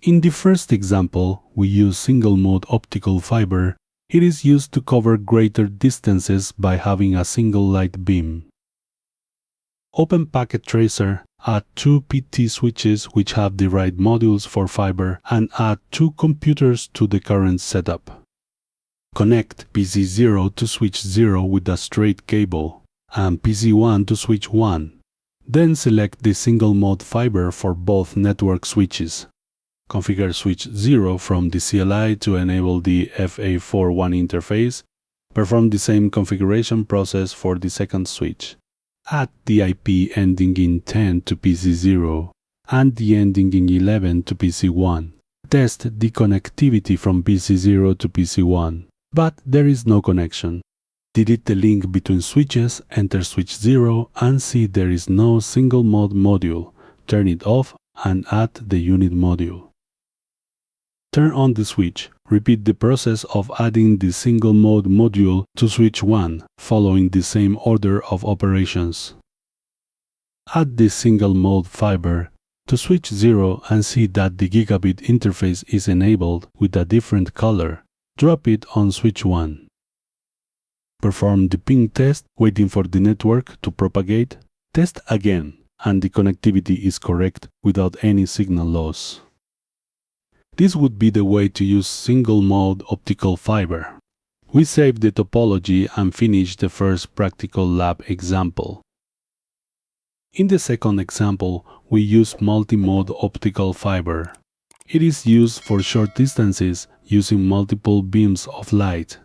In the first example, we use single-mode optical fiber. It is used to cover greater distances by having a single light beam. Open Packet Tracer, add 2 PT switches which have the right modules for fiber, and add 2 computers to the current setup. Connect PC0 to switch 0 with a straight cable, and PC1 to switch 1. Then select the single-mode fiber for both network switches. Configure switch 0 from the CLI to enable the FA41 interface. Perform the same configuration process for the second switch. Add the IP ending in 10 to PC0 and the ending in 11 to PC1. Test the connectivity from PC0 to PC1, but there is no connection. Delete the link between switches, enter switch 0 and see there is no single-mode module. Turn it off and add the unit module. Turn on the switch. Repeat the process of adding the single-mode module to switch 1, following the same order of operations. Add the single-mode fiber to switch 0 and see that the gigabit interface is enabled with a different color. Drop it on switch 1. Perform the ping test, waiting for the network to propagate. Test again, and the connectivity is correct without any signal loss. This would be the way to use single-mode optical fiber. We save the topology and finish the first practical lab example. In the second example, we use multi-mode optical fiber. It is used for short distances using multiple beams of light.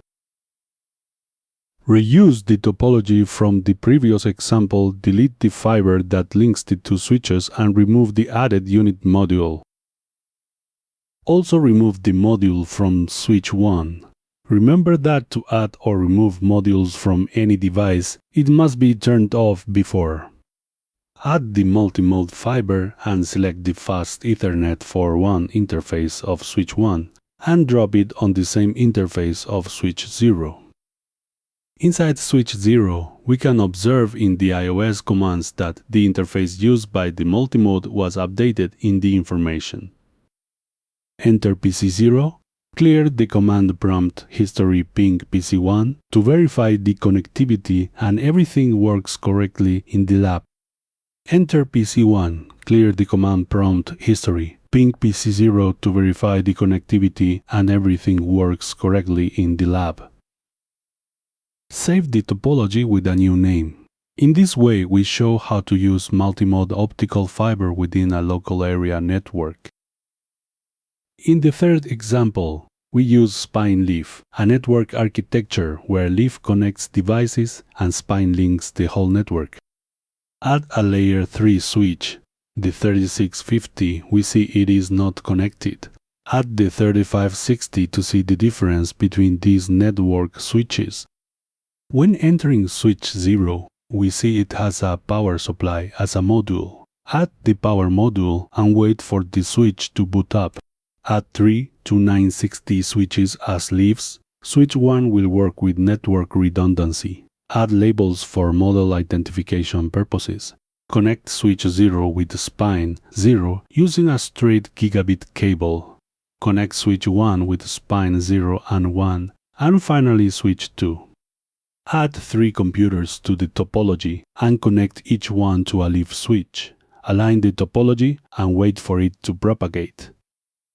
Reuse the topology from the previous example, delete the fiber that links the two switches and remove the added unit module. Also remove the module from switch 1. Remember that to add or remove modules from any device, it must be turned off before. Add the multi-mode fiber and select the fast Ethernet 4.1 interface of switch 1 and drop it on the same interface of switch 0. Inside switch 0, we can observe in the iOS commands that the interface used by the multimode was updated in the information. Enter PC0, clear the command prompt history ping PC1 to verify the connectivity and everything works correctly in the lab. Enter PC1, clear the command prompt history ping PC0 to verify the connectivity and everything works correctly in the lab. Save the topology with a new name. In this way, we show how to use multi-mode optical fiber within a local area network. In the third example, we use spine leaf, a network architecture where leaf connects devices and spine links the whole network. Add a layer 3 switch. The 3650, we see it is not connected. Add the 3560 to see the difference between these network switches. When entering switch 0, we see it has a power supply as a module. Add the power module and wait for the switch to boot up. Add 3 2960 switches as leaves. Switch 1 will work with network redundancy. Add labels for model identification purposes. Connect switch 0 with spine 0 using a straight gigabit cable. Connect switch 1 with spine 0 and 1, and finally switch 2. Add 3 computers to the topology and connect each one to a leaf switch. Align the topology and wait for it to propagate.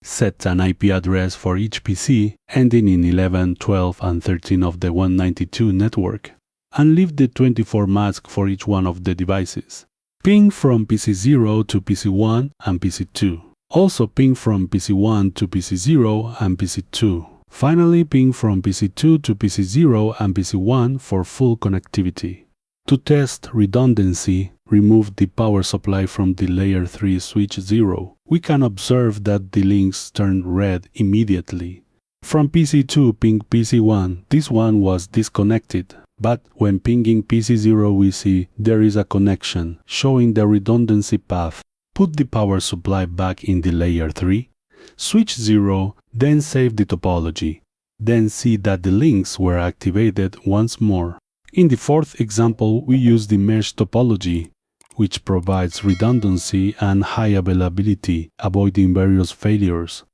Set an IP address for each PC ending in 11, 12, and 13 of the 192 network, and leave the 24 mask for each one of the devices. Ping from PC0 to PC1 and PC2. Also ping from PC1 to PC0 and PC2. Finally, ping from PC2 to PC0 and PC1 for full connectivity. To test redundancy, remove the power supply from the layer 3 switch 0. We can observe that the links turn red immediately. From PC2 ping PC1, this one was disconnected, but when pinging PC0 we see there is a connection, showing the redundancy path. Put the power supply back in the layer 3, switch 0, then save the topology. Then see that the links were activated once more. In the fourth example, we use the mesh topology. which provides redundancy and high availability, avoiding various failures.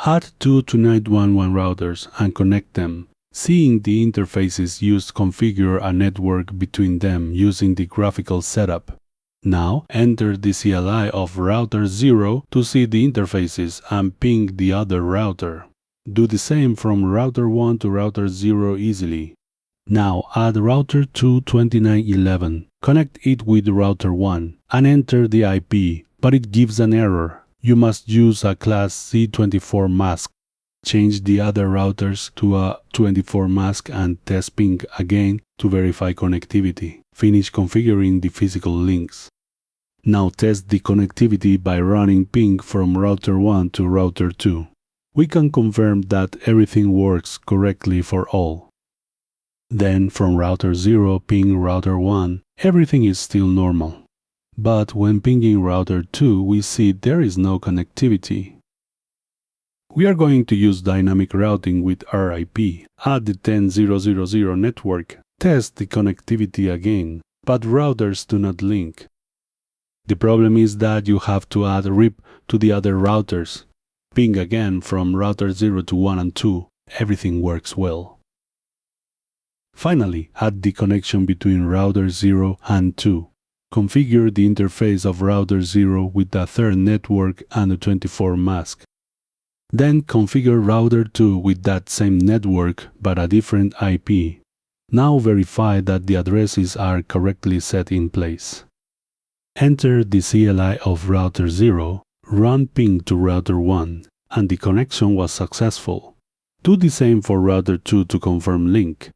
Add 2 to 911 routers and connect them. Seeing the interfaces used, configure a network between them using the graphical setup. Now enter the CLI of router 0 to see the interfaces and ping the other router. Do the same from router 1 to router 0 easily. Now add router 229.11. Connect it with router 1 and enter the IP, but it gives an error. You must use a class C24 mask. Change the other routers to a 24 mask and test ping again to verify connectivity. Finish configuring the physical links. Now test the connectivity by running ping from router 1 to router 2. We can confirm that everything works correctly for all. Then from router 0 ping router 1, everything is still normal. But when pinging router 2, we see there is no connectivity. We are going to use dynamic routing with RIP. Add the 10.0.0.0 network. Test the connectivity again, but routers do not link. The problem is that you have to add RIP to the other routers. Ping again from router 0 to 1 and 2. Everything works well. Finally, add the connection between router 0 and 2. Configure the interface of router 0 with a third network and a 24 mask. Then configure router 2 with that same network but a different IP. Now verify that the addresses are correctly set in place. Enter the CLI of router 0, run ping to router 1, and the connection was successful. Do the same for router 2 to confirm link.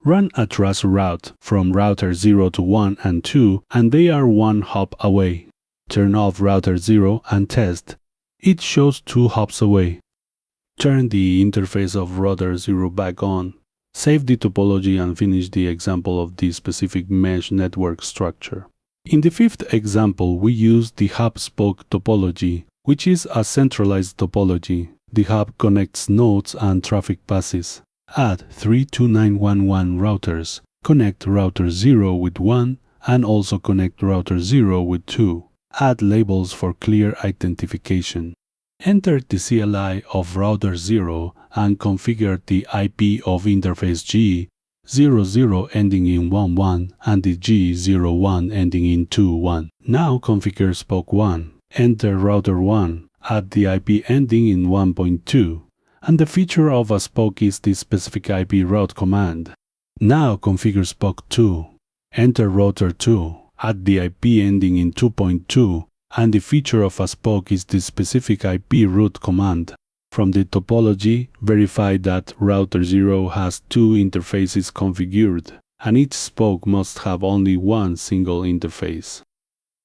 Run a trace route from router 0 to 1 and 2, and they are one hop away. Turn off router 0 and test. It shows 2 hops away. Turn the interface of router 0 back on. Save the topology and finish the example of the specific mesh network structure. In the fifth example, we use the hub-spoke topology, which is a centralized topology. The hub connects nodes and traffic passes. Add 3 2911 routers. Connect router 0 with 1 and also connect router 0 with 2. Add labels for clear identification. Enter the CLI of router 0 and configure the IP of interface G00 ending in 11 and the G01 ending in 21. Now configure spoke 1. Enter router 1. Add the IP ending in 1.2. And the feature of a spoke is the specific IP route command. Now configure spoke 2. Enter router 2. Add the IP ending in 2.2, and the feature of a spoke is the specific IP route command. From the topology, verify that router 0 has 2 interfaces configured, and each spoke must have only one single interface.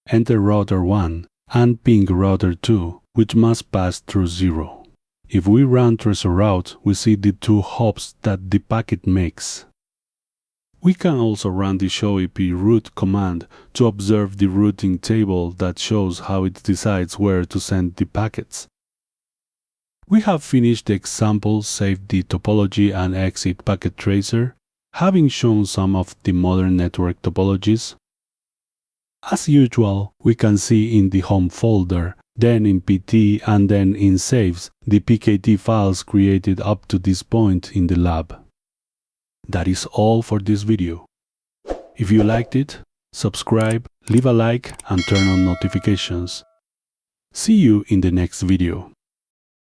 Enter router 1 and ping router 2, which must pass through 0. If we run tracer route, we see the 2 hops that the packet makes. We can also run the show IP route command to observe the routing table that shows how it decides where to send the packets. We have finished the example, saved the topology and exit packet tracer, having shown some of the modern network topologies. As usual, we can see in the home folder, then in PT and then in saves, the PKT files created up to this point in the lab. That is all for this video. If you liked it, subscribe, leave a like and turn on notifications. See you in the next video.